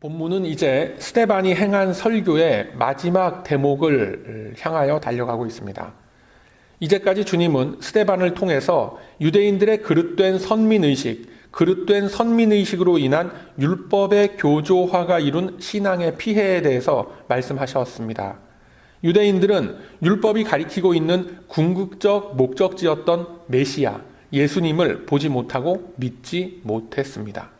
본문은 이제 스데반이 행한 설교의 마지막 대목을 향하여 달려가고 있습니다. 이제까지 주님은 스데반을 통해서 유대인들의 그릇된 선민의식으로 인한 율법의 교조화가 이룬 신앙의 피해에 대해서 말씀하셨습니다. 유대인들은 율법이 가리키고 있는 궁극적 목적지였던 메시아, 예수님을 보지 못하고 믿지 못했습니다.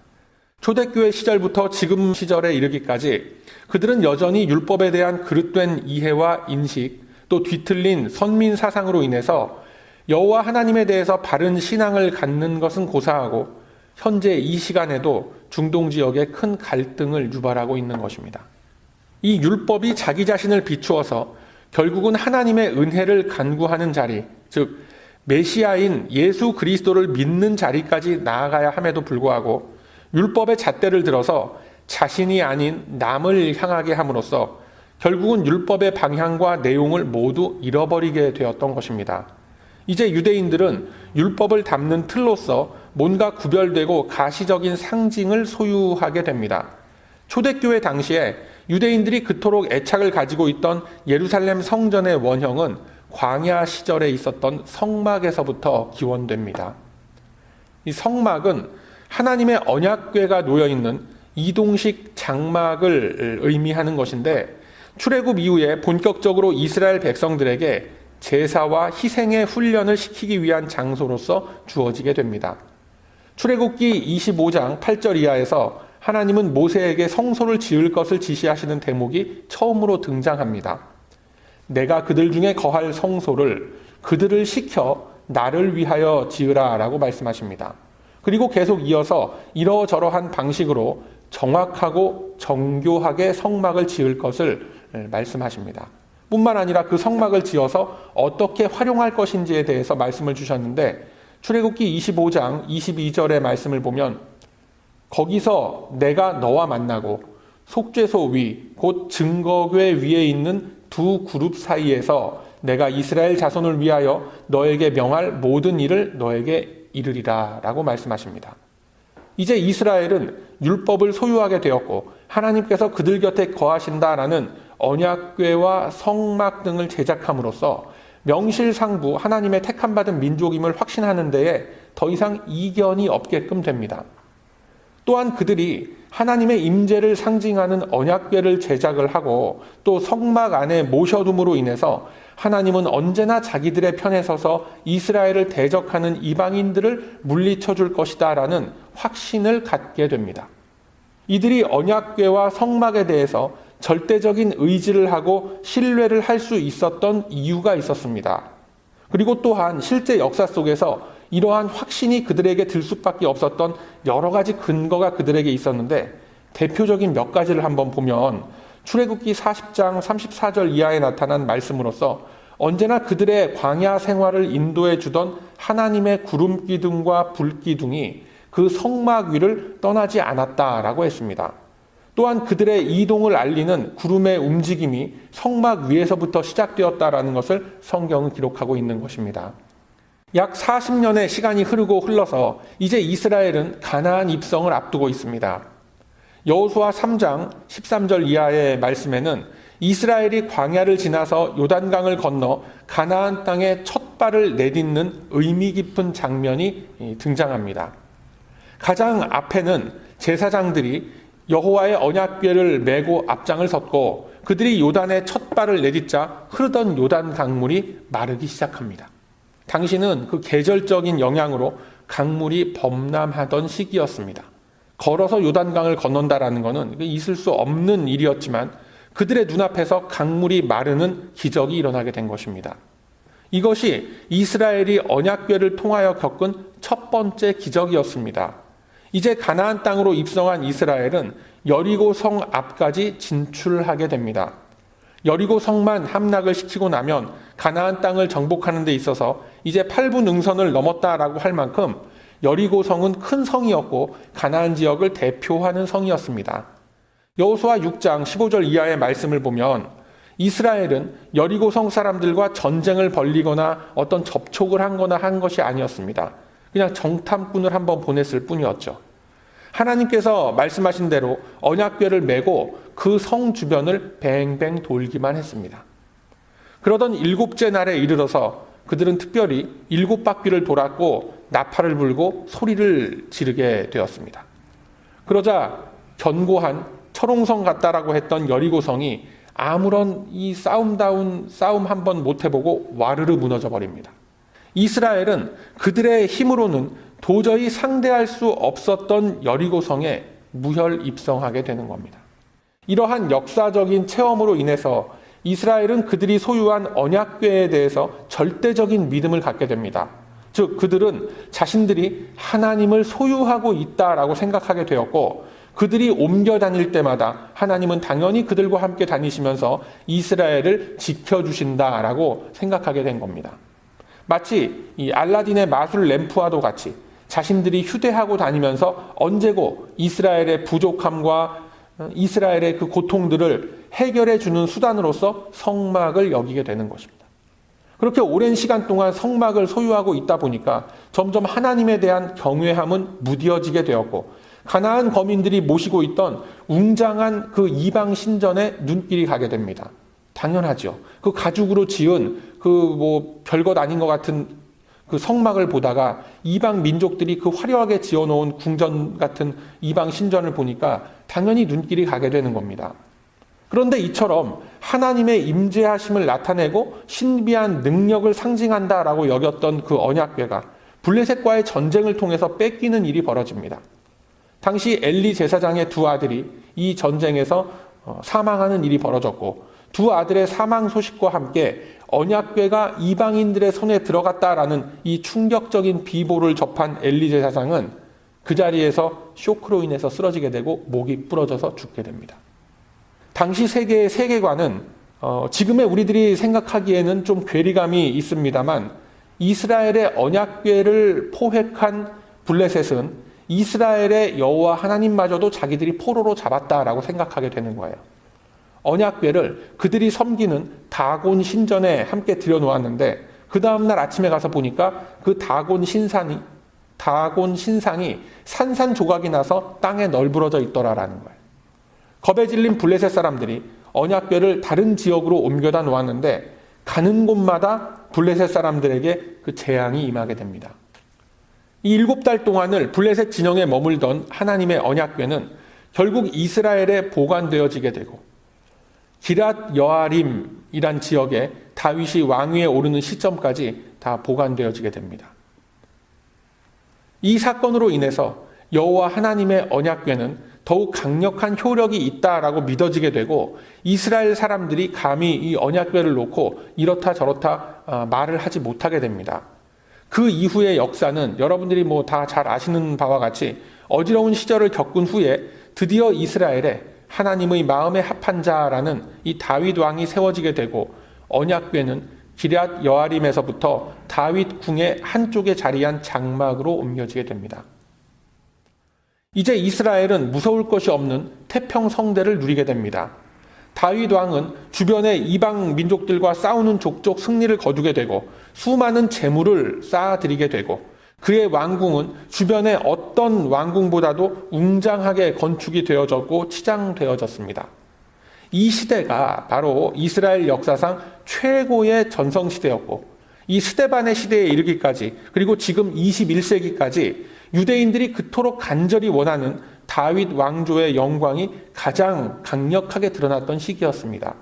초대교회 시절부터 지금 시절에 이르기까지 그들은 여전히 율법에 대한 그릇된 이해와 인식, 또 뒤틀린 선민 사상으로 인해서 여호와 하나님에 대해서 바른 신앙을 갖는 것은 고사하고 현재 이 시간에도 중동 지역에 큰 갈등을 유발하고 있는 것입니다. 이 율법이 자기 자신을 비추어서 결국은 하나님의 은혜를 간구하는 자리, 즉 메시아인 예수 그리스도를 믿는 자리까지 나아가야 함에도 불구하고 율법의 잣대를 들어서 자신이 아닌 남을 향하게 함으로써 결국은 율법의 방향과 내용을 모두 잃어버리게 되었던 것입니다. 이제 유대인들은 율법을 담는 틀로서 뭔가 구별되고 가시적인 상징을 소유하게 됩니다. 초대교회 당시에 유대인들이 그토록 애착을 가지고 있던 예루살렘 성전의 원형은 광야 시절에 있었던 성막에서부터 기원됩니다. 이 성막은 하나님의 언약궤가 놓여있는 이동식 장막을 의미하는 것인데 출애굽 이후에 본격적으로 이스라엘 백성들에게 제사와 희생의 훈련을 시키기 위한 장소로서 주어지게 됩니다. 출애굽기 25장 8절 이하에서 하나님은 모세에게 성소를 지을 것을 지시하시는 대목이 처음으로 등장합니다. 내가 그들 중에 거할 성소를 그들을 시켜 나를 위하여 지으라 라고 말씀하십니다. 그리고 계속 이어서 이러저러한 방식으로 정확하고 정교하게 성막을 지을 것을 말씀하십니다. 뿐만 아니라 그 성막을 지어서 어떻게 활용할 것인지에 대해서 말씀을 주셨는데 출애굽기 25장 22절의 말씀을 보면 거기서 내가 너와 만나고 속죄소 위, 곧 증거궤 위에 있는 두 그룹 사이에서 내가 이스라엘 자손을 위하여 너에게 명할 모든 일을 너에게 이르리라 라고 말씀하십니다. 이제 이스라엘은 율법을 소유하게 되었고 하나님께서 그들 곁에 거하신다라는 언약궤와 성막 등을 제작함으로써 명실상부 하나님의 택함받은 민족임을 확신하는 데에 더 이상 이견이 없게끔 됩니다. 또한 그들이 하나님의 임재를 상징하는 언약궤를 제작을 하고 또 성막 안에 모셔둠으로 인해서 하나님은 언제나 자기들의 편에 서서 이스라엘을 대적하는 이방인들을 물리쳐 줄 것이다 라는 확신을 갖게 됩니다. 이들이 언약궤와 성막에 대해서 절대적인 의지를 하고 신뢰를 할 수 있었던 이유가 있었습니다. 그리고 또한 실제 역사 속에서 이러한 확신이 그들에게 들 수밖에 없었던 여러 가지 근거가 그들에게 있었는데 대표적인 몇 가지를 한번 보면 출애굽기 40장 34절 이하에 나타난 말씀으로서 언제나 그들의 광야 생활을 인도해 주던 하나님의 구름 기둥과 불 기둥이 그 성막 위를 떠나지 않았다라고 했습니다. 또한 그들의 이동을 알리는 구름의 움직임이 성막 위에서부터 시작되었다라는 것을 성경은 기록하고 있는 것입니다. 약 40년의 시간이 흘러서 이제 이스라엘은 가나안 입성을 앞두고 있습니다. 여호수아 3장 13절 이하의 말씀에는 이스라엘이 광야를 지나서 요단강을 건너 가나안 땅에 첫 발을 내딛는 의미 깊은 장면이 등장합니다. 가장 앞에는 제사장들이 여호와의 언약궤를 메고 앞장을 섰고 그들이 요단에 첫 발을 내딛자 흐르던 요단 강물이 마르기 시작합니다. 당시는 그 계절적인 영향으로 강물이 범람하던 시기였습니다. 걸어서 요단강을 건넌다라는 것은 있을 수 없는 일이었지만 그들의 눈앞에서 강물이 마르는 기적이 일어나게 된 것입니다. 이것이 이스라엘이 언약궤를 통하여 겪은 첫 번째 기적이었습니다. 이제 가나안 땅으로 입성한 이스라엘은 여리고 성 앞까지 진출하게 됩니다. 여리고 성만 함락을 시키고 나면 가나안 땅을 정복하는 데 있어서 이제 8분 능선을 넘었다라고 할 만큼 여리고 성은 큰 성이었고 가나안 지역을 대표하는 성이었습니다. 여호수아 6장 15절 이하의 말씀을 보면 이스라엘은 여리고 성 사람들과 전쟁을 벌이거나 어떤 접촉을 하거나 한 것이 아니었습니다. 그냥 정탐꾼을 한번 보냈을 뿐이었죠. 하나님께서 말씀하신 대로 언약궤를 메고 그 성 주변을 뱅뱅 돌기만 했습니다. 그러던 7째 날에 이르러서 그들은 특별히 7바퀴를 돌았고 나팔을 불고 소리를 지르게 되었습니다. 그러자 견고한 철옹성 같다라고 했던 여리고성이 아무런 이 싸움 한번 못 해보고 와르르 무너져 버립니다. 이스라엘은 그들의 힘으로는 도저히 상대할 수 없었던 여리고성에 무혈 입성하게 되는 겁니다. 이러한 역사적인 체험으로 인해서 이스라엘은 그들이 소유한 언약궤에 대해서 절대적인 믿음을 갖게 됩니다. 즉 그들은 자신들이 하나님을 소유하고 있다라고 생각하게 되었고, 그들이 옮겨 다닐 때마다 하나님은 당연히 그들과 함께 다니시면서 이스라엘을 지켜주신다라고 생각하게 된 겁니다. 마치 이 알라딘의 마술 램프와도 같이 자신들이 휴대하고 다니면서 언제고 이스라엘의 부족함과 이스라엘의 그 고통들을 해결해 주는 수단으로서 성막을 여기게 되는 것입니다. 그렇게 오랜 시간 동안 성막을 소유하고 있다 보니까 점점 하나님에 대한 경외함은 무뎌지게 되었고, 가나안 거민들이 모시고 있던 웅장한 그 이방 신전에 눈길이 가게 됩니다. 당연하죠. 그 가죽으로 지은 그 별것 아닌 것 같은 그 성막을 보다가 이방 민족들이 그 화려하게 지어놓은 궁전 같은 이방 신전을 보니까 당연히 눈길이 가게 되는 겁니다. 그런데 이처럼 하나님의 임재하심을 나타내고 신비한 능력을 상징한다라고 여겼던 그 언약궤가 블레셋과의 전쟁을 통해서 뺏기는 일이 벌어집니다. 당시 엘리 제사장의 두 아들이 이 전쟁에서 사망하는 일이 벌어졌고, 두 아들의 사망 소식과 함께 언약궤가 이방인들의 손에 들어갔다라는 이 충격적인 비보를 접한 엘리 제사장은 그 자리에서 쇼크로 인해서 쓰러지게 되고 목이 부러져서 죽게 됩니다. 당시 세계의 세계관은 지금의 우리들이 생각하기에는 좀 괴리감이 있습니다만, 이스라엘의 언약궤를 포획한 블레셋은 이스라엘의 여호와 하나님마저도 자기들이 포로로 잡았다라고 생각하게 되는 거예요. 언약궤를 그들이 섬기는 다곤 신전에 함께 들여놓았는데, 그 다음날 아침에 가서 보니까 그 다곤 신상이 산산조각이 나서 땅에 널브러져 있더라라는 거예요. 겁에 질린 블레셋 사람들이 언약궤를 다른 지역으로 옮겨다 놓았는데, 가는 곳마다 블레셋 사람들에게 그 재앙이 임하게 됩니다. 이 7달 동안을 블레셋 진영에 머물던 하나님의 언약궤는 결국 이스라엘에 보관되어지게 되고, 기랏 여아림이란 지역에 다윗이 왕위에 오르는 시점까지 다 보관되어지게 됩니다. 이 사건으로 인해서 여호와 하나님의 언약궤는 더욱 강력한 효력이 있다라고 믿어지게 되고, 이스라엘 사람들이 감히 이 언약궤를 놓고 이렇다 저렇다 말을 하지 못하게 됩니다. 그 이후의 역사는 여러분들이 다 잘 아시는 바와 같이 어지러운 시절을 겪은 후에 드디어 이스라엘에 하나님의 마음에 합한 자라는 이 다윗 왕이 세워지게 되고, 언약궤는 기럇 여아림에서부터 다윗 궁의 한쪽에 자리한 장막으로 옮겨지게 됩니다. 이제 이스라엘은 무서울 것이 없는 태평성대를 누리게 됩니다. 다윗 왕은 주변의 이방 민족들과 싸우는 족족 승리를 거두게 되고, 수많은 재물을 쌓아들이게 되고, 그의 왕궁은 주변의 어떤 왕궁보다도 웅장하게 건축이 되어졌고 치장되어졌습니다. 이 시대가 바로 이스라엘 역사상 최고의 전성시대였고, 이 스데반의 시대에 이르기까지, 그리고 지금 21세기까지 유대인들이 그토록 간절히 원하는 다윗 왕조의 영광이 가장 강력하게 드러났던 시기였습니다.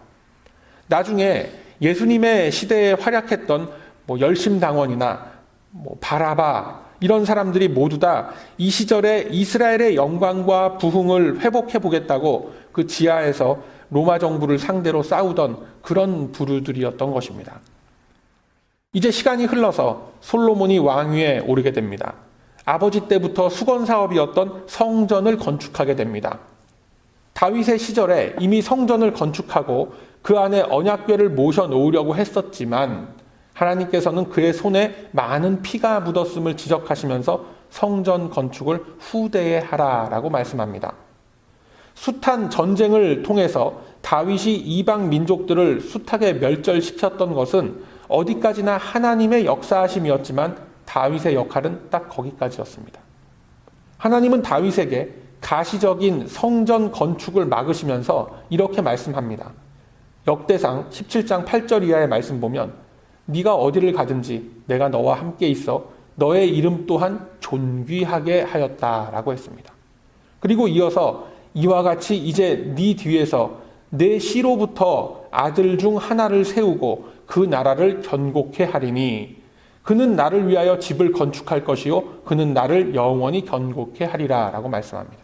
나중에 예수님의 시대에 활약했던 열심당원이나 바라바 이런 사람들이 모두 다 이 시절에 이스라엘의 영광과 부흥을 회복해 보겠다고 그 지하에서 로마 정부를 상대로 싸우던 그런 부류들이었던 것입니다. 이제 시간이 흘러서 솔로몬이 왕위에 오르게 됩니다. 아버지 때부터 수건 사업이었던 성전을 건축하게 됩니다. 다윗의 시절에 이미 성전을 건축하고 그 안에 언약궤를 모셔 놓으려고 했었지만, 하나님께서는 그의 손에 많은 피가 묻었음을 지적하시면서 성전 건축을 후대에 하라라고 말씀합니다. 숱한 전쟁을 통해서 다윗이 이방 민족들을 숱하게 멸절시켰던 것은 어디까지나 하나님의 역사하심이었지만, 다윗의 역할은 딱 거기까지였습니다. 하나님은 다윗에게 가시적인 성전 건축을 막으시면서 이렇게 말씀합니다. 역대상 17장 8절 이하의 말씀 보면 네가 어디를 가든지 내가 너와 함께 있어 너의 이름 또한 존귀하게 하였다라고 했습니다. 그리고 이어서 이와 같이 이제 네 뒤에서 내 씨로부터 아들 중 하나를 세우고 그 나라를 견고케 하리니 그는 나를 위하여 집을 건축할 것이요 그는 나를 영원히 견고케 하리라 라고 말씀합니다.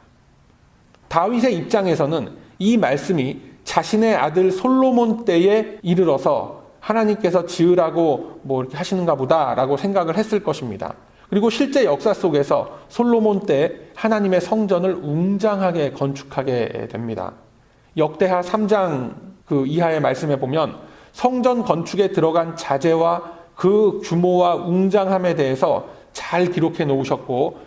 다윗의 입장에서는 이 말씀이 자신의 아들 솔로몬 때에 이르러서 하나님께서 지으라고 이렇게 하시는가 보다라고 생각을 했을 것입니다. 그리고 실제 역사 속에서 솔로몬 때 하나님의 성전을 웅장하게 건축하게 됩니다. 역대하 3장 그 이하의 말씀에 보면 성전 건축에 들어간 자재와 그 규모와 웅장함에 대해서 잘 기록해 놓으셨고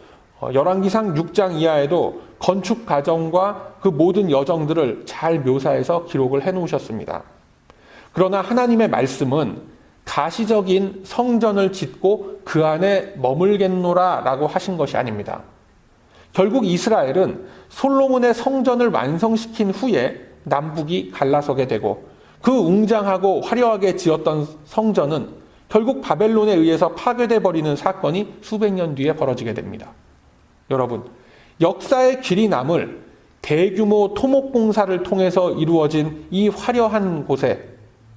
열왕기상 6장 이하에도 건축 과정과 그 모든 여정들을 잘 묘사해서 기록을 해 놓으셨습니다. 그러나 하나님의 말씀은 가시적인 성전을 짓고 그 안에 머물겠노라 라고 하신 것이 아닙니다. 결국 이스라엘은 솔로몬의 성전을 완성시킨 후에 남북이 갈라서게 되고 그 웅장하고 화려하게 지었던 성전은 결국 바벨론에 의해서 파괴돼 버리는 사건이 수백 년 뒤에 벌어지게 됩니다. 여러분, 역사의 길이 남을 대규모 토목공사를 통해서 이루어진 이 화려한 곳에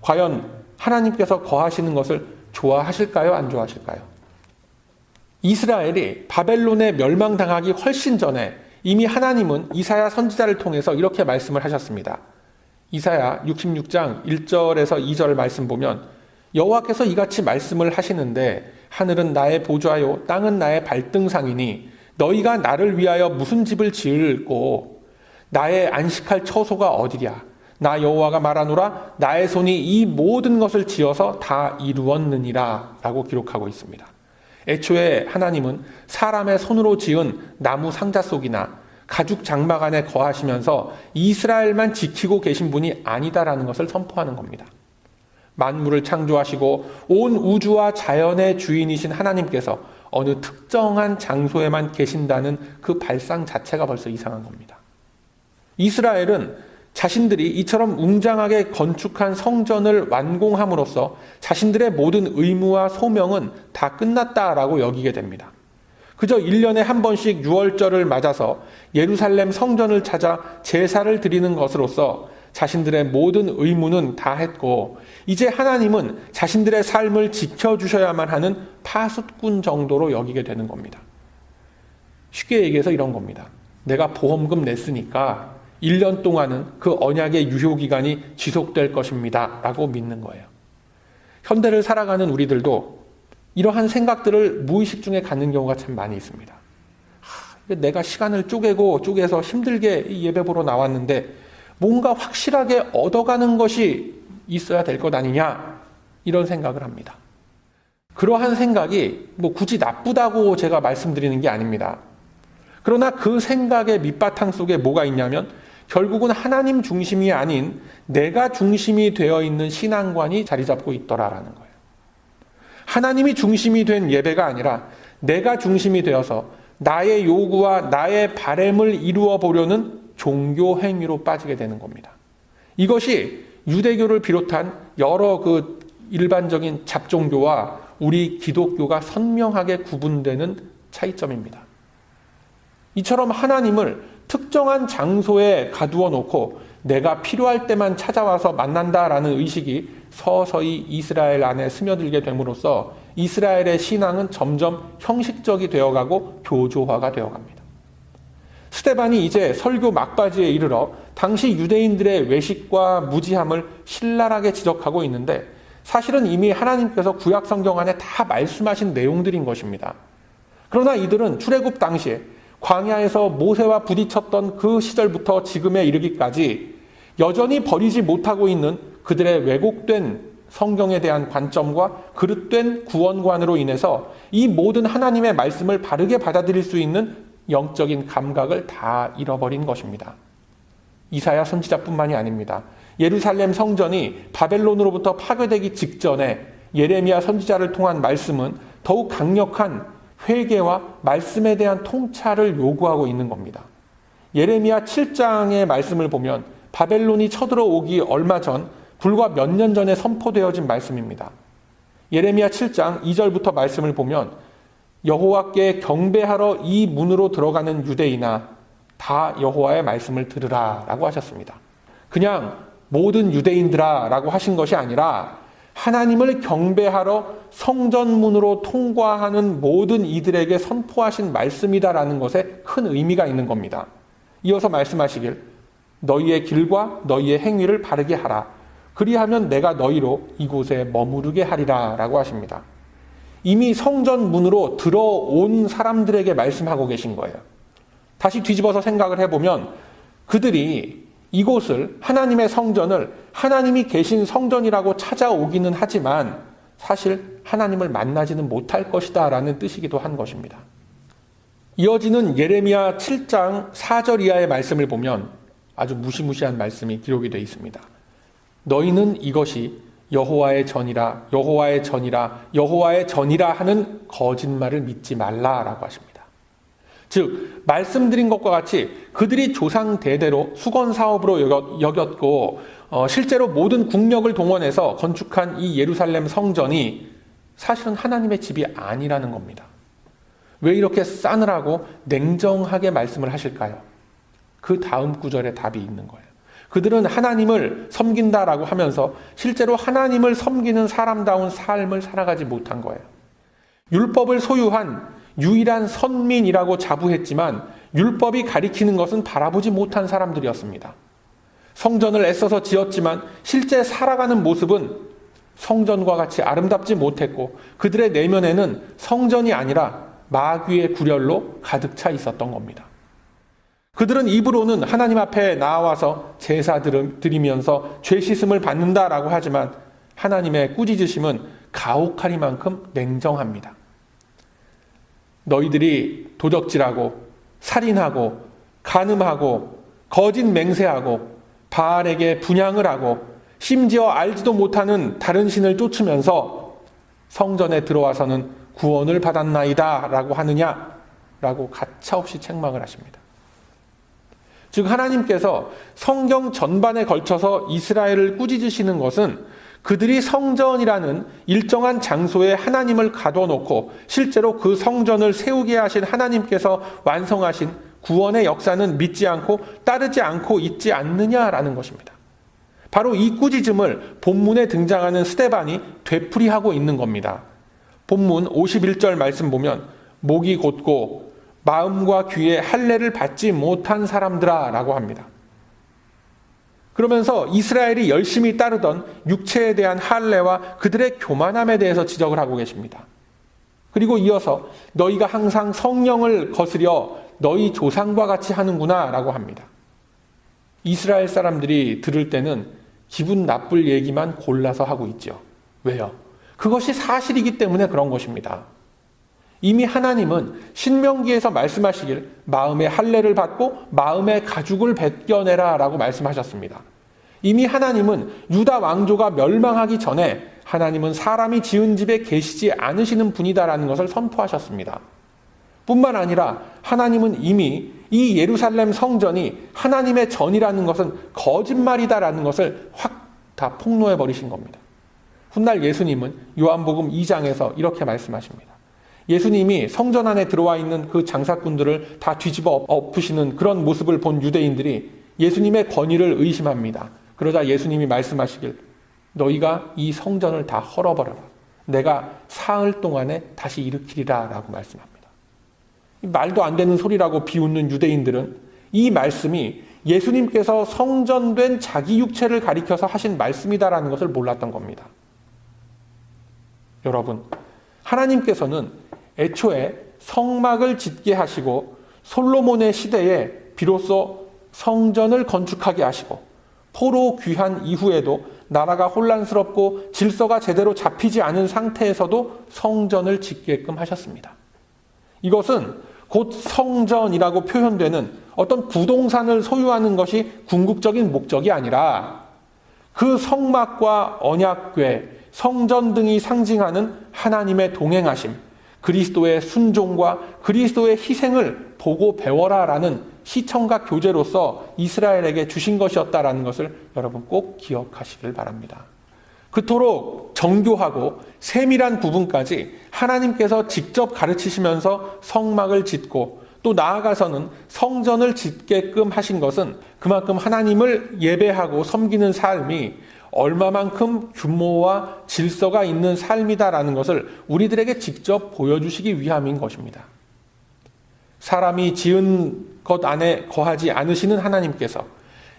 과연 하나님께서 거하시는 것을 좋아하실까요? 안 좋아하실까요? 이스라엘이 바벨론에 멸망당하기 훨씬 전에 이미 하나님은 이사야 선지자를 통해서 이렇게 말씀을 하셨습니다. 이사야 66장 1절에서 2절 말씀 보면 여호와께서 이같이 말씀을 하시는데 하늘은 나의 보좌요 땅은 나의 발등상이니 너희가 나를 위하여 무슨 집을 지을꼬 나의 안식할 처소가 어디랴 나 여호와가 말하노라 나의 손이 이 모든 것을 지어서 다 이루었느니라 라고 기록하고 있습니다. 애초에 하나님은 사람의 손으로 지은 나무 상자 속이나 가죽 장막 안에 거하시면서 이스라엘만 지키고 계신 분이 아니다라는 것을 선포하는 겁니다. 만물을 창조하시고 온 우주와 자연의 주인이신 하나님께서 어느 특정한 장소에만 계신다는 그 발상 자체가 벌써 이상한 겁니다. 이스라엘은 자신들이 이처럼 웅장하게 건축한 성전을 완공함으로써 자신들의 모든 의무와 소명은 다 끝났다라고 여기게 됩니다. 그저 1년에 한 번씩 유월절을 맞아서 예루살렘 성전을 찾아 제사를 드리는 것으로서 자신들의 모든 의무는 다 했고 이제 하나님은 자신들의 삶을 지켜주셔야만 하는 파수꾼 정도로 여기게 되는 겁니다. 쉽게 얘기해서 이런 겁니다. 내가 보험금 냈으니까 1년 동안은 그 언약의 유효기간이 지속될 것입니다 라고 믿는 거예요. 현대를 살아가는 우리들도 이러한 생각들을 무의식 중에 갖는 경우가 참 많이 있습니다. 내가 시간을 쪼개서 힘들게 예배 보러 나왔는데 뭔가 확실하게 얻어가는 것이 있어야 될 것 아니냐 이런 생각을 합니다. 그러한 생각이 굳이 나쁘다고 제가 말씀드리는 게 아닙니다. 그러나 그 생각의 밑바탕 속에 뭐가 있냐면 결국은 하나님 중심이 아닌 내가 중심이 되어 있는 신앙관이 자리 잡고 있더라라는 거예요. 하나님이 중심이 된 예배가 아니라 내가 중심이 되어서 나의 요구와 나의 바램을 이루어 보려는 종교 행위로 빠지게 되는 겁니다. 이것이 유대교를 비롯한 여러 그 일반적인 잡종교와 우리 기독교가 선명하게 구분되는 차이점입니다. 이처럼 하나님을 특정한 장소에 가두어 놓고 내가 필요할 때만 찾아와서 만난다라는 의식이 서서히 이스라엘 안에 스며들게 됨으로써 이스라엘의 신앙은 점점 형식적이 되어가고 교조화가 되어갑니다. 스데반이 이제 설교 막바지에 이르러 당시 유대인들의 외식과 무지함을 신랄하게 지적하고 있는데 사실은 이미 하나님께서 구약 성경 안에 다 말씀하신 내용들인 것입니다. 그러나 이들은 출애굽 당시에 광야에서 모세와 부딪혔던 그 시절부터 지금에 이르기까지 여전히 버리지 못하고 있는 그들의 왜곡된 성경에 대한 관점과 그릇된 구원관으로 인해서 이 모든 하나님의 말씀을 바르게 받아들일 수 있는 영적인 감각을 다 잃어버린 것입니다. 이사야 선지자뿐만이 아닙니다. 예루살렘 성전이 바벨론으로부터 파괴되기 직전에 예레미야 선지자를 통한 말씀은 더욱 강력한 회개와 말씀에 대한 통찰을 요구하고 있는 겁니다. 예레미야 7장의 말씀을 보면 바벨론이 쳐들어오기 얼마 전, 불과 몇 년 전에 선포되어진 말씀입니다. 예레미야 7장 2절부터 말씀을 보면 여호와께 경배하러 이 문으로 들어가는 유대인아 다 여호와의 말씀을 들으라 라고 하셨습니다. 그냥 모든 유대인들아 라고 하신 것이 아니라 하나님을 경배하러 성전문으로 통과하는 모든 이들에게 선포하신 말씀이다라는 것에 큰 의미가 있는 겁니다. 이어서 말씀하시길 너희의 길과 너희의 행위를 바르게 하라. 그리하면 내가 너희로 이곳에 머무르게 하리라 라고 하십니다. 이미 성전문으로 들어온 사람들에게 말씀하고 계신 거예요. 다시 뒤집어서 생각을 해보면 그들이 이곳을, 하나님의 성전을 하나님이 계신 성전이라고 찾아오기는 하지만 사실 하나님을 만나지는 못할 것이다 라는 뜻이기도 한 것입니다. 이어지는 예레미야 7장 4절 이하의 말씀을 보면 아주 무시무시한 말씀이 기록이 되어 있습니다. 너희는 이것이 여호와의 전이라 여호와의 전이라 여호와의 전이라 하는 거짓말을 믿지 말라라고 하십니다. 즉 말씀드린 것과 같이 그들이 조상 대대로 수건 사업으로 여겼고 실제로 모든 국력을 동원해서 건축한 이 예루살렘 성전이 사실은 하나님의 집이 아니라는 겁니다. 왜 이렇게 싸늘하고 냉정하게 말씀을 하실까요? 그 다음 구절에 답이 있는 거예요. 그들은 하나님을 섬긴다라고 하면서 실제로 하나님을 섬기는 사람다운 삶을 살아가지 못한 거예요. 율법을 소유한 유일한 선민이라고 자부했지만 율법이 가리키는 것은 바라보지 못한 사람들이었습니다. 성전을 애써서 지었지만 실제 살아가는 모습은 성전과 같이 아름답지 못했고 그들의 내면에는 성전이 아니라 마귀의 구렬로 가득 차 있었던 겁니다. 그들은 입으로는 하나님 앞에 나와서 제사 드리면서 죄 씻음을 받는다라고 하지만 하나님의 꾸짖으심은 가혹하리만큼 냉정합니다. 너희들이 도적질하고 살인하고 간음하고 거짓 맹세하고 바알에게 분향을 하고 심지어 알지도 못하는 다른 신을 쫓으면서 성전에 들어와서는 구원을 받았나이다 라고 하느냐라고 가차없이 책망을 하십니다. 즉 하나님께서 성경 전반에 걸쳐서 이스라엘을 꾸짖으시는 것은 그들이 성전이라는 일정한 장소에 하나님을 가둬놓고 실제로 그 성전을 세우게 하신 하나님께서 완성하신 구원의 역사는 믿지 않고 따르지 않고 있지 않느냐라는 것입니다. 바로 이 꾸짖음을 본문에 등장하는 스데반이 되풀이하고 있는 겁니다. 본문 51절 말씀 보면 목이 곧고 마음과 귀에 할례를 받지 못한 사람들아 라고 합니다. 그러면서 이스라엘이 열심히 따르던 육체에 대한 할례와 그들의 교만함에 대해서 지적을 하고 계십니다. 그리고 이어서 너희가 항상 성령을 거스려 너희 조상과 같이 하는구나 라고 합니다. 이스라엘 사람들이 들을 때는 기분 나쁠 얘기만 골라서 하고 있죠. 왜요? 그것이 사실이기 때문에 그런 것입니다. 이미 하나님은 신명기에서 말씀하시길 마음의 할례를 받고 마음의 가죽을 벗겨내라 라고 말씀하셨습니다. 이미 하나님은 유다 왕조가 멸망하기 전에 하나님은 사람이 지은 집에 계시지 않으시는 분이다라는 것을 선포하셨습니다. 뿐만 아니라 하나님은 이미 이 예루살렘 성전이 하나님의 전이라는 것은 거짓말이다라는 것을 확 다 폭로해 버리신 겁니다. 훗날 예수님은 요한복음 2장에서 이렇게 말씀하십니다. 예수님이 성전 안에 들어와 있는 그 장사꾼들을 다 뒤집어 엎으시는 그런 모습을 본 유대인들이 예수님의 권위를 의심합니다. 그러자 예수님이 말씀하시길 너희가 이 성전을 다 헐어버려라. 내가 사흘 동안에 다시 일으키리라 라고 말씀합니다. 말도 안 되는 소리라고 비웃는 유대인들은 이 말씀이 예수님께서 성전된 자기 육체를 가리켜서 하신 말씀이다라는 것을 몰랐던 겁니다. 여러분, 하나님께서는 애초에 성막을 짓게 하시고 솔로몬의 시대에 비로소 성전을 건축하게 하시고 포로 귀환 이후에도 나라가 혼란스럽고 질서가 제대로 잡히지 않은 상태에서도 성전을 짓게끔 하셨습니다. 이것은 곧 성전이라고 표현되는 어떤 부동산을 소유하는 것이 궁극적인 목적이 아니라 그 성막과 언약궤, 성전 등이 상징하는 하나님의 동행하심, 그리스도의 순종과 그리스도의 희생을 보고 배워라라는 시청각 교제로서 이스라엘에게 주신 것이었다라는 것을 여러분 꼭 기억하시길 바랍니다. 그토록 정교하고 세밀한 부분까지 하나님께서 직접 가르치시면서 성막을 짓고 또 나아가서는 성전을 짓게끔 하신 것은 그만큼 하나님을 예배하고 섬기는 삶이 얼마만큼 규모와 질서가 있는 삶이다라는 것을 우리들에게 직접 보여주시기 위함인 것입니다. 사람이 지은 것 안에 거하지 않으시는 하나님께서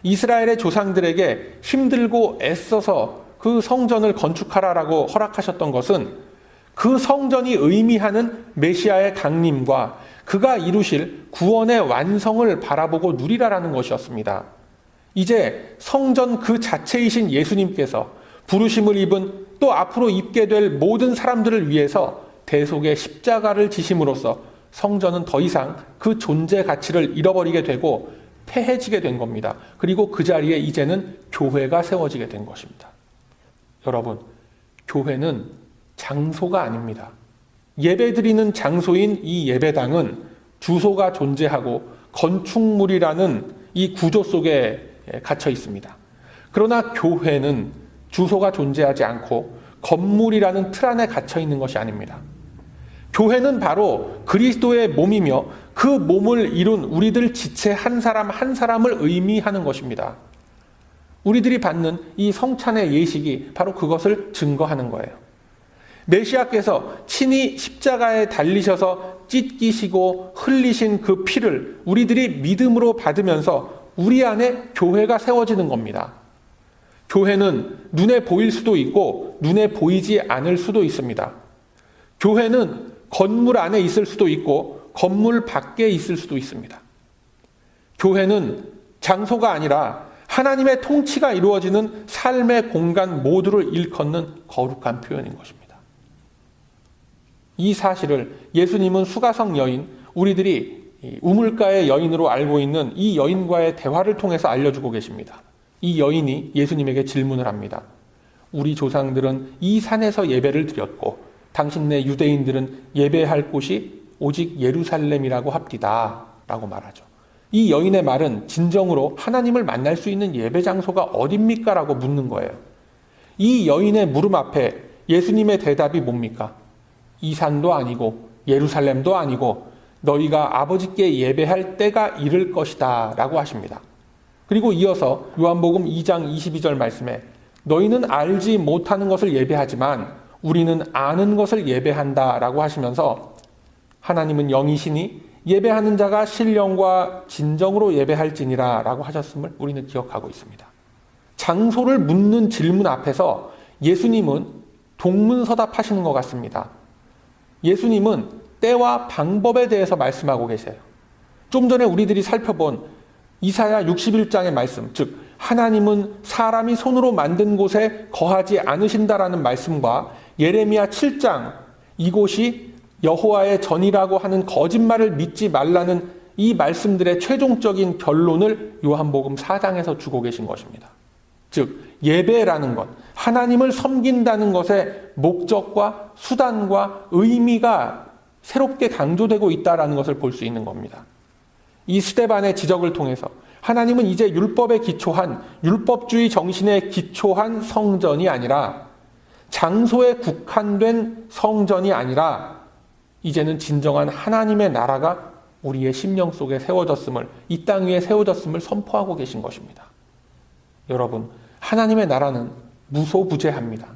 이스라엘의 조상들에게 힘들고 애써서 그 성전을 건축하라라고 허락하셨던 것은 그 성전이 의미하는 메시아의 강림과 그가 이루실 구원의 완성을 바라보고 누리라라는 것이었습니다. 이제 성전 그 자체이신 예수님께서 부르심을 입은 또 앞으로 입게 될 모든 사람들을 위해서 대속의 십자가를 지심으로써 성전은 더 이상 그 존재 가치를 잃어버리게 되고 폐해지게 된 겁니다. 그리고 그 자리에 이제는 교회가 세워지게 된 것입니다. 여러분, 교회는 장소가 아닙니다. 예배드리는 장소인 이 예배당은 주소가 존재하고 건축물이라는 이 구조 속에 갇혀 있습니다. 그러나 교회는 주소가 존재하지 않고 건물이라는 틀 안에 갇혀 있는 것이 아닙니다. 교회는 바로 그리스도의 몸이며 그 몸을 이룬 우리들 지체 한 사람 한 사람을 의미하는 것입니다. 우리들이 받는 이 성찬의 예식이 바로 그것을 증거하는 거예요. 메시아께서 친히 십자가에 달리셔서 찢기시고 흘리신 그 피를 우리들이 믿음으로 받으면서 우리 안에 교회가 세워지는 겁니다. 교회는 눈에 보일 수도 있고 눈에 보이지 않을 수도 있습니다. 교회는 건물 안에 있을 수도 있고 건물 밖에 있을 수도 있습니다. 교회는 장소가 아니라 하나님의 통치가 이루어지는 삶의 공간 모두를 일컫는 거룩한 표현인 것입니다. 이 사실을 예수님은 수가성 여인, 우리들이 우물가의 여인으로 알고 있는 이 여인과의 대화를 통해서 알려주고 계십니다. 이 여인이 예수님에게 질문을 합니다. 우리 조상들은 이 산에서 예배를 드렸고 당신네 유대인들은 예배할 곳이 오직 예루살렘이라고 합디다 라고 말하죠. 이 여인의 말은 진정으로 하나님을 만날 수 있는 예배 장소가 어딥니까? 라고 묻는 거예요. 이 여인의 물음 앞에 예수님의 대답이 뭡니까? 이 산도 아니고 예루살렘도 아니고 너희가 아버지께 예배할 때가 이를 것이다 라고 하십니다. 그리고 이어서 요한복음 2장 22절 말씀에 너희는 알지 못하는 것을 예배하지만 우리는 아는 것을 예배한다 라고 하시면서 하나님은 영이시니 예배하는 자가 신령과 진정으로 예배할지니라 라고 하셨음을 우리는 기억하고 있습니다. 장소를 묻는 질문 앞에서 예수님은 동문서답하시는 것 같습니다. 예수님은 때와 방법에 대해서 말씀하고 계세요. 좀 전에 우리들이 살펴본 이사야 61장의 말씀, 즉 하나님은 사람이 손으로 만든 곳에 거하지 않으신다라는 말씀과 예레미야 7장 이곳이 여호와의 전이라고 하는 거짓말을 믿지 말라는 이 말씀들의 최종적인 결론을 요한복음 4장에서 주고 계신 것입니다. 즉 예배라는 것, 하나님을 섬긴다는 것의 목적과 수단과 의미가 새롭게 강조되고 있다는 것을 볼 수 있는 겁니다. 이 스데반의 지적을 통해서 하나님은 이제 율법에 기초한 율법주의 정신에 기초한 성전이 아니라 장소에 국한된 성전이 아니라 이제는 진정한 하나님의 나라가 우리의 심령 속에 세워졌음을, 이 땅 위에 세워졌음을 선포하고 계신 것입니다. 여러분, 하나님의 나라는 무소부재합니다.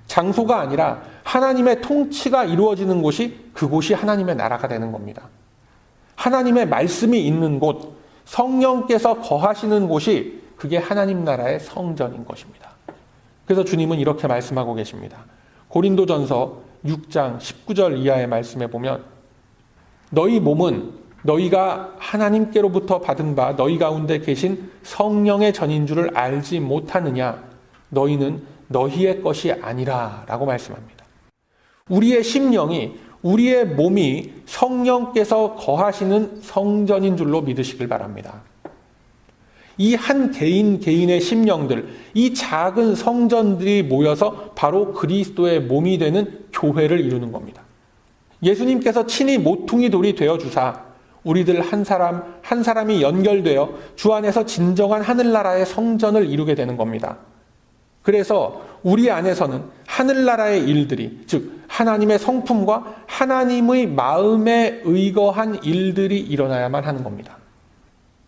장소가 아니라 하나님의 통치가 이루어지는 곳이 그곳이 하나님의 나라가 되는 겁니다. 하나님의 말씀이 있는 곳, 성령께서 거하시는 곳이 그게 하나님 나라의 성전인 것입니다. 그래서 주님은 이렇게 말씀하고 계십니다. 고린도전서 6장 19절 이하의 말씀에 보면 너희 몸은 너희가 하나님께로부터 받은 바 너희 가운데 계신 성령의 전인 줄을 알지 못하느냐? 너희는 너희의 것이 아니라 라고 말씀합니다. 우리의 심령이, 우리의 몸이 성령께서 거하시는 성전인 줄로 믿으시길 바랍니다. 이 한 개인 개인의 심령들, 이 작은 성전들이 모여서 바로 그리스도의 몸이 되는 교회를 이루는 겁니다. 예수님께서 친히 모퉁이 돌이 되어 주사 우리들 한 사람 한 사람이 연결되어 주 안에서 진정한 하늘나라의 성전을 이루게 되는 겁니다. 그래서 우리 안에서는 하늘나라의 일들이, 즉 하나님의 성품과 하나님의 마음에 의거한 일들이 일어나야만 하는 겁니다.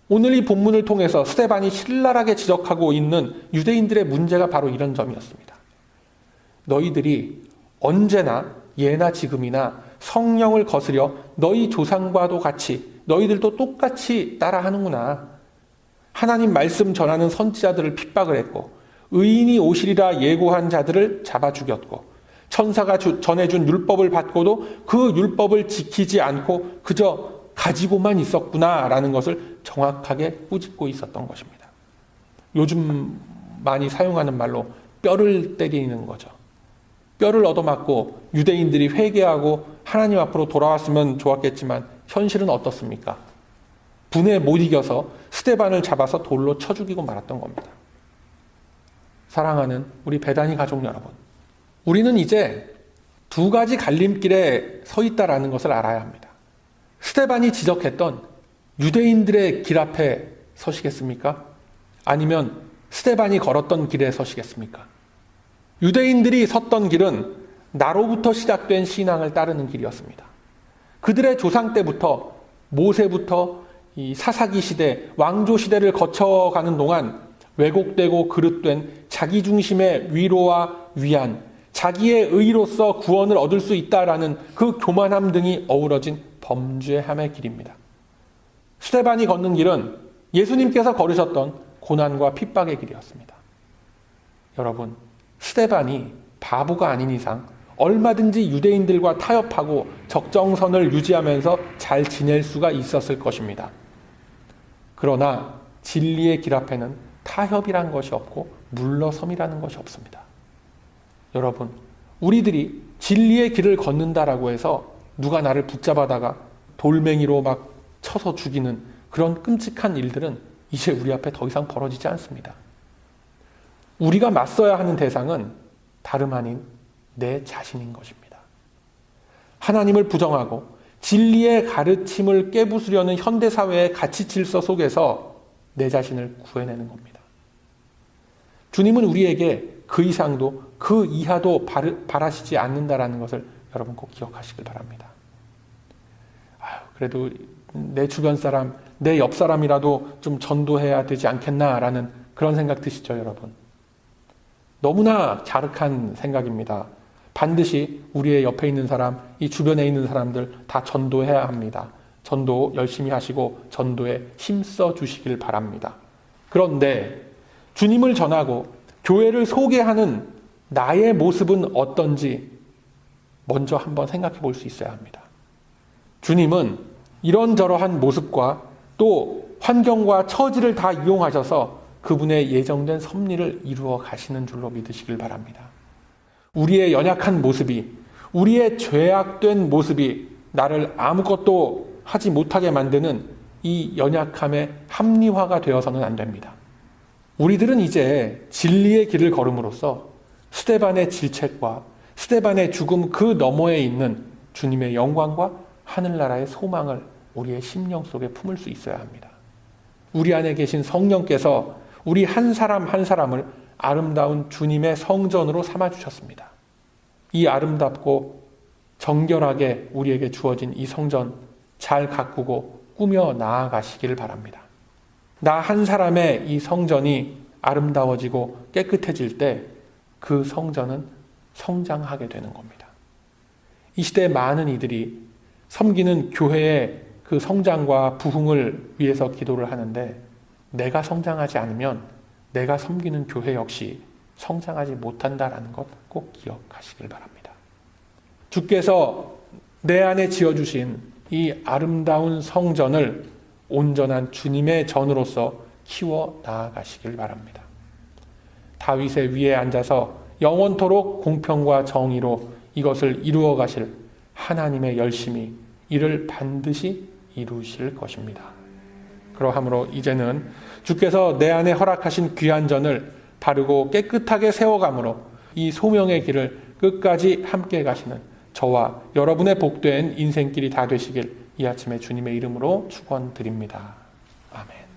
오늘 이 본문을 통해서 스데반이 신랄하게 지적하고 있는 유대인들의 문제가 바로 이런 점이었습니다. 너희들이 언제나 예나 지금이나 성령을 거스려 너희 조상과도 같이, 너희들도 똑같이 따라하는구나. 하나님 말씀 전하는 선지자들을 핍박을 했고, 의인이 오시리라 예고한 자들을 잡아 죽였고, 천사가 전해준 율법을 받고도 그 율법을 지키지 않고 그저 가지고만 있었구나라는 것을 정확하게 꾸짖고 있었던 것입니다. 요즘 많이 사용하는 말로 뼈를 때리는 거죠. 뼈를 얻어맞고 유대인들이 회개하고 하나님 앞으로 돌아왔으면 좋았겠지만 현실은 어떻습니까? 분에 못 이겨서 스데반을 잡아서 돌로 쳐 죽이고 말았던 겁니다. 사랑하는 우리 베다니 가족 여러분, 우리는 이제 두 가지 갈림길에 서 있다라는 것을 알아야 합니다. 스데반이 지적했던 유대인들의 길 앞에 서시겠습니까? 아니면 스데반이 걸었던 길에 서시겠습니까? 유대인들이 섰던 길은 나로부터 시작된 신앙을 따르는 길이었습니다. 그들의 조상 때부터, 모세부터 이 사사기 시대, 왕조 시대를 거쳐가는 동안 왜곡되고 그릇된 자기 중심의 위로와 위안, 자기의 의로서 구원을 얻을 수 있다라는 그 교만함 등이 어우러진 범죄함의 길입니다. 스데반이 걷는 길은 예수님께서 걸으셨던 고난과 핍박의 길이었습니다. 여러분, 스데반이 바보가 아닌 이상 얼마든지 유대인들과 타협하고 적정선을 유지하면서 잘 지낼 수가 있었을 것입니다. 그러나 진리의 길 앞에는 타협이란 것이 없고 물러섬이라는 것이 없습니다. 여러분, 우리들이 진리의 길을 걷는다라고 해서 누가 나를 붙잡아다가 돌멩이로 막 쳐서 죽이는 그런 끔찍한 일들은 이제 우리 앞에 더 이상 벌어지지 않습니다. 우리가 맞서야 하는 대상은 다름 아닌 내 자신인 것입니다. 하나님을 부정하고 진리의 가르침을 깨부수려는 현대사회의 가치 질서 속에서 내 자신을 구해내는 겁니다. 주님은 우리에게 그 이상도 그 이하도 바라시지 않는다라는 것을 여러분 꼭 기억하시길 바랍니다. 그래도 내 주변 사람, 내 옆 사람이라도 좀 전도해야 되지 않겠나라는 그런 생각 드시죠, 여러분? 너무나 갸륵한 생각입니다. 반드시 우리의 옆에 있는 사람, 이 주변에 있는 사람들 다 전도해야 합니다. 전도 열심히 하시고 전도에 힘써 주시길 바랍니다. 그런데 주님을 전하고 교회를 소개하는 나의 모습은 어떤지 먼저 한번 생각해 볼 수 있어야 합니다. 주님은 이런저러한 모습과 또 환경과 처지를 다 이용하셔서 그분의 예정된 섭리를 이루어 가시는 줄로 믿으시길 바랍니다. 우리의 연약한 모습이, 우리의 죄악된 모습이 나를 아무것도 하지 못하게 만드는 이 연약함의 합리화가 되어서는 안 됩니다. 우리들은 이제 진리의 길을 걸음으로써 스데반의 질책과 스데반의 죽음 그 너머에 있는 주님의 영광과 하늘나라의 소망을 우리의 심령 속에 품을 수 있어야 합니다. 우리 안에 계신 성령께서 우리 한 사람 한 사람을 아름다운 주님의 성전으로 삼아주셨습니다. 이 아름답고 정결하게 우리에게 주어진 이 성전 잘 가꾸고 꾸며 나아가시기를 바랍니다. 나 한 사람의 이 성전이 아름다워지고 깨끗해질 때 그 성전은 성장하게 되는 겁니다. 이 시대 많은 이들이 섬기는 교회의 그 성장과 부흥을 위해서 기도를 하는데 내가 성장하지 않으면 내가 섬기는 교회 역시 성장하지 못한다라는 것 꼭 기억하시길 바랍니다. 주께서 내 안에 지어주신 이 아름다운 성전을 온전한 주님의 전으로서 키워 나아가시길 바랍니다. 다윗의 위에 앉아서 영원토록 공평과 정의로 이것을 이루어 가실 하나님의 열심이 이를 반드시 이루실 것입니다. 그러함으로 이제는 주께서 내 안에 허락하신 귀한 전을 바르고 깨끗하게 세워감으로 이 소명의 길을 끝까지 함께 가시는 저와 여러분의 복된 인생길이 다 되시길 이 아침에 주님의 이름으로 축원드립니다. 아멘.